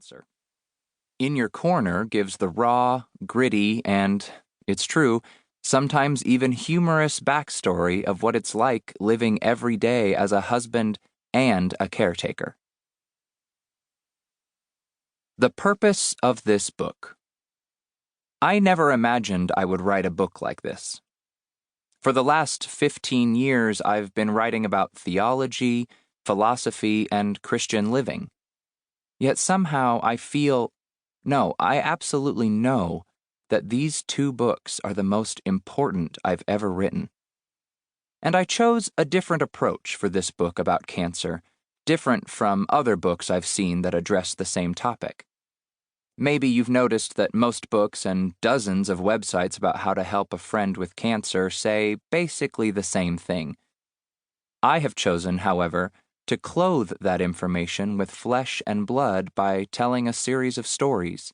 cancer. In Your Corner gives the raw, gritty, and, it's true, sometimes even humorous backstory of what it's like living every day as a husband and a caretaker. The purpose of this book. I never imagined I would write a book like this. For the last 15 years, I've been writing about theology, philosophy, and Christian living. Yet somehow I absolutely know that these two books are the most important I've ever written. And I chose a different approach for this book about cancer, different from other books I've seen that address the same topic. Maybe you've noticed that most books and dozens of websites about how to help a friend with cancer say basically the same thing. I have chosen, however, to clothe that information with flesh and blood by telling a series of stories.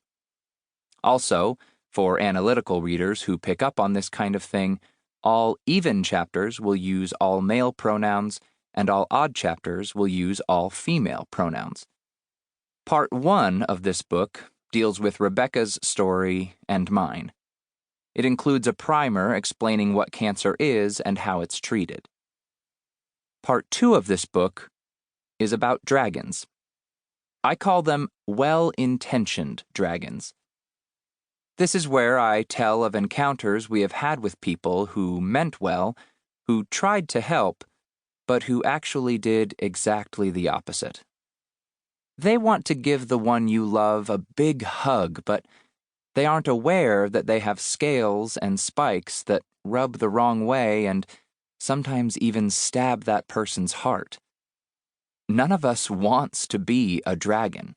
Also, for analytical readers who pick up on this kind of thing, all even chapters will use all male pronouns, and all odd chapters will use all female pronouns. Part 1 of this book deals with Rebekah's story and mine. It includes a primer explaining what cancer is and how it's treated. Part 2 of this book is about dragons. I call them well-intentioned dragons. This is where I tell of encounters we have had with people who meant well, who tried to help, but who actually did exactly the opposite. They want to give the one you love a big hug, but they aren't aware that they have scales and spikes that rub the wrong way and sometimes even stab that person's heart. None of us wants to be a dragon.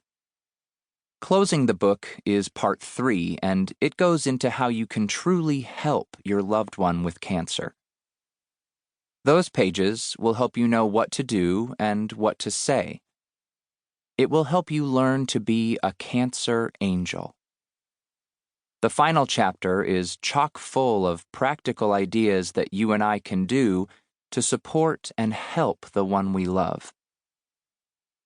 Closing the book is part 3, and it goes into how you can truly help your loved one with cancer. Those pages will help you know what to do and what to say. It will help you learn to be a cancer angel. The final chapter is chock full of practical ideas that you and I can do to support and help the one we love.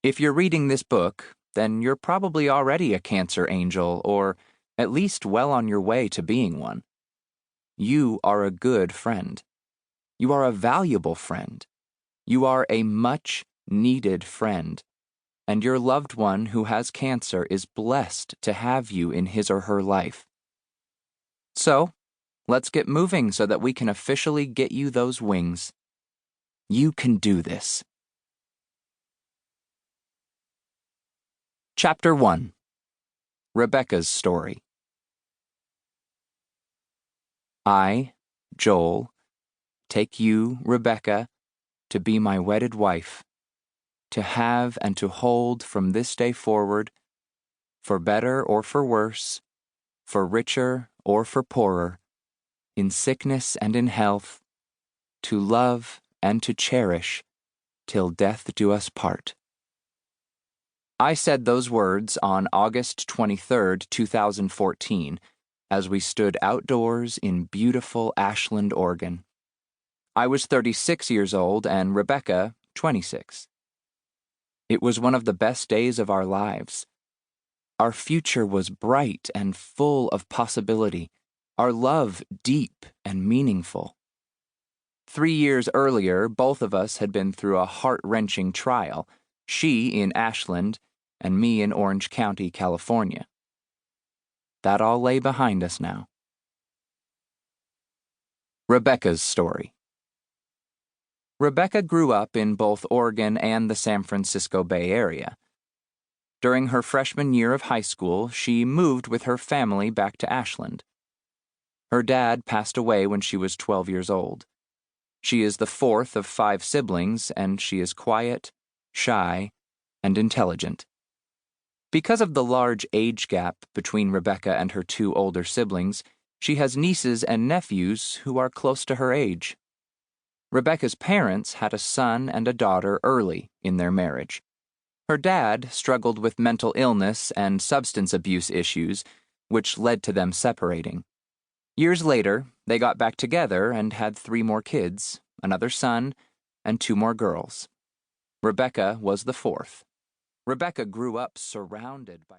If you're reading this book, then you're probably already a cancer angel, or at least well on your way to being one. You are a good friend. You are a valuable friend. You are a much-needed friend. And your loved one who has cancer is blessed to have you in his or her life. So, let's get moving so that we can officially get you those wings. You can do this. Chapter 1. Rebekah's Story. I, Joel, take you, Rebekah, to be my wedded wife, to have and to hold from this day forward, for better or for worse, for richer or for poorer, in sickness and in health, to love and to cherish, till death do us part. I said those words on August 23rd, 2014, as we stood outdoors in beautiful Ashland, Oregon. I was 36 years old and Rebekah, 26. It was one of the best days of our lives. Our future was bright and full of possibility, our love deep and meaningful. 3 years earlier, both of us had been through a heart-wrenching trial, she in Ashland and me in Orange County, California. That all lay behind us now. Rebekah's story. Rebekah grew up in both Oregon and the San Francisco Bay Area. During her freshman year of high school, she moved with her family back to Ashland. Her dad passed away when she was 12 years old. She is the 4th of 5 siblings, and she is quiet, shy, and intelligent. Because of the large age gap between Rebekah and her 2 older siblings, she has nieces and nephews who are close to her age. Rebekah's parents had a son and a daughter early in their marriage. Her dad struggled with mental illness and substance abuse issues, which led to them separating. Years later, they got back together and had 3 more kids, another son, and 2 more girls. Rebekah was the 4th. Rebekah grew up surrounded by